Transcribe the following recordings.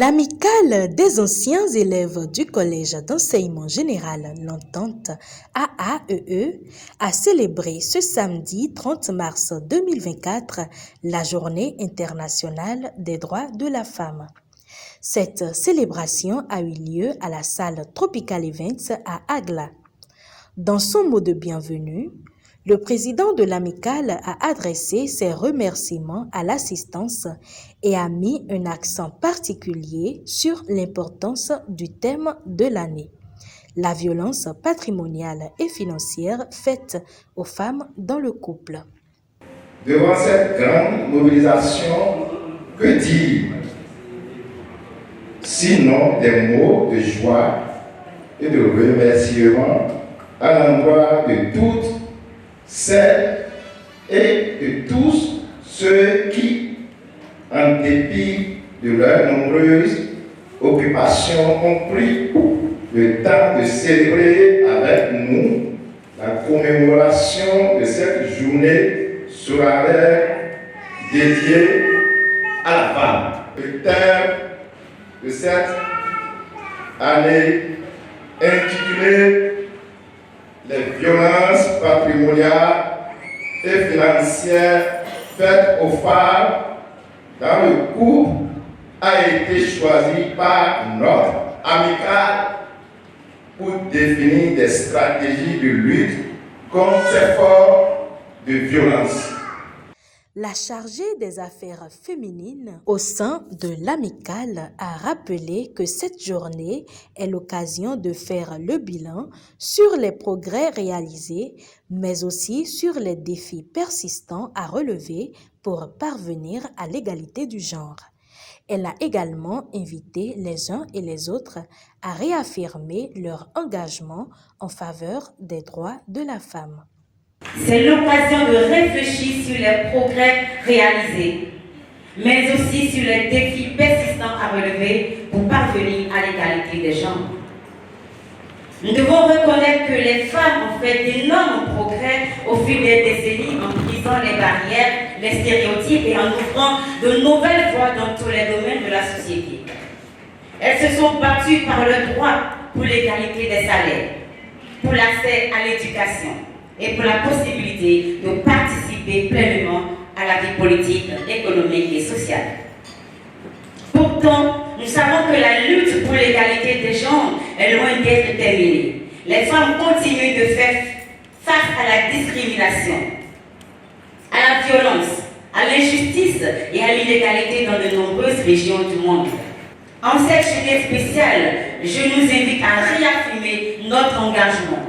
L'amicale des anciens élèves du Collège d'enseignement général L'Entente AAEE a célébré ce samedi 30 mars 2024 la Journée internationale des droits de la femme. Cette célébration a eu lieu à la salle Tropical Events à Agla. Dans son mot de bienvenue, le président de l'amicale a adressé ses remerciements à l'assistance et a mis un accent particulier sur l'importance du thème de l'année, la violence patrimoniale et financière faite aux femmes dans le couple. Devant cette grande mobilisation, que dire? Sinon des mots de joie et de remerciement à l'endroit de toutes celles et de tous ceux qui, en dépit de leurs nombreuses occupations, ont pris le temps de célébrer avec nous la commémoration de cette journée solennelle dédiée à la femme. Le thème de cette année intitulé les violences patrimoniales et financières faites aux femmes dans le couple a été choisi par notre amicale pour définir des stratégies de lutte contre ces formes de violence. La chargée des affaires féminines au sein de l'amicale a rappelé que cette journée est l'occasion de faire le bilan sur les progrès réalisés, mais aussi sur les défis persistants à relever pour parvenir à l'égalité du genre. Elle a également invité les uns et les autres à réaffirmer leur engagement en faveur des droits de la femme. C'est l'occasion de réfléchir sur les progrès réalisés, mais aussi sur les défis persistants à relever pour parvenir à l'égalité des genres. Nous devons reconnaître que les femmes ont fait d'énormes progrès au fil des décennies en brisant les barrières, les stéréotypes et en ouvrant de nouvelles voies dans tous les domaines de la société. Elles se sont battues par le droit pour l'égalité des salaires, pour l'accès à l'éducation et pour la possibilité de participer pleinement à la vie politique, économique et sociale. Pourtant, nous savons que la lutte pour l'égalité des genres est loin d'être terminée. Les femmes continuent de faire face à la discrimination, à la violence, à l'injustice et à l'inégalité dans de nombreuses régions du monde. En cette journée spéciale, je nous invite à réaffirmer notre engagement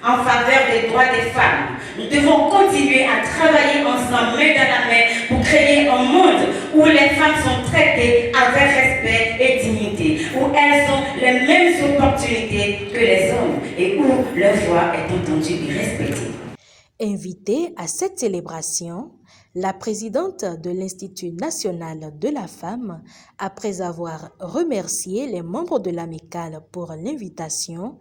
en faveur des droits des femmes. Nous devons continuer à travailler ensemble, main dans la main, pour créer un monde où les femmes sont traitées avec respect et dignité, où elles ont les mêmes opportunités que les hommes et où leur voix est entendue et respectée. Invitée à cette célébration, la présidente de l'Institut national de la femme, après avoir remercié les membres de l'amicale pour l'invitation,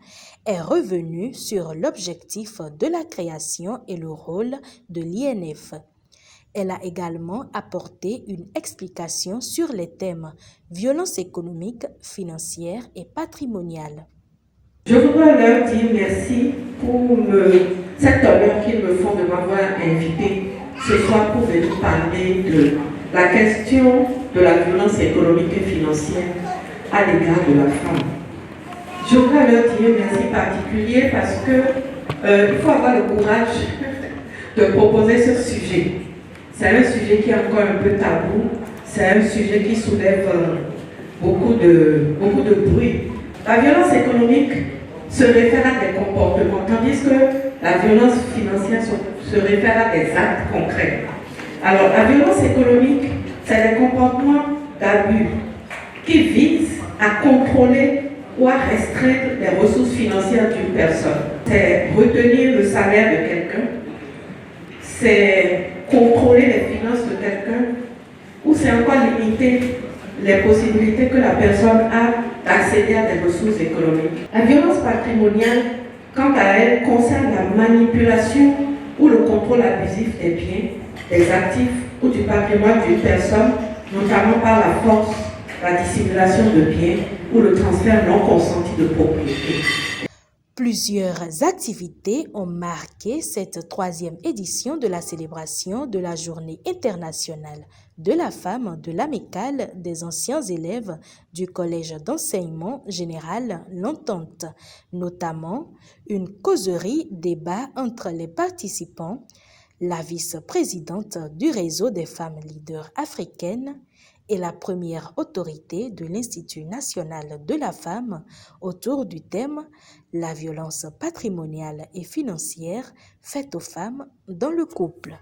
est revenue sur l'objectif de la création et le rôle de l'INF. Elle a également apporté une explication sur les thèmes violence économique, financière et patrimoniale. Je voudrais leur dire merci pour cet honneur qu'ils me font de m'avoir invité ce soir pour venir parler de la question de la violence économique et financière à l'égard de la femme. Je voudrais leur dire merci particulier parce que il faut avoir le courage de proposer ce sujet. C'est un sujet qui est encore un peu tabou, c'est un sujet qui soulève beaucoup de bruit. La violence économique se réfère à des comportements, tandis que la violence financière se réfère à des actes concrets. Alors, la violence économique, c'est des comportements d'abus qui visent à contrôler ou à restreindre les ressources financières d'une personne. C'est retenir le salaire de quelqu'un, c'est contrôler les finances de quelqu'un, ou c'est encore limiter les possibilités que la personne a d'accéder à des ressources économiques. La violence patrimoniale, quant à elle, concerne la manipulation ou le contrôle abusif des biens, des actifs ou du patrimoine d'une personne, notamment par la force la dissimulation de biens ou le transfert non consenti de propriété. Plusieurs activités ont marqué cette 3e édition de la célébration de la Journée internationale de la femme de l'Amicale des anciens élèves du Collège d'enseignement général L'Entente, notamment une causerie débat entre les participants, la vice-présidente du réseau des femmes leaders africaines et la première autorité de l'Institut national de la femme autour du thème « La violence patrimoniale et financière faite aux femmes dans le couple ».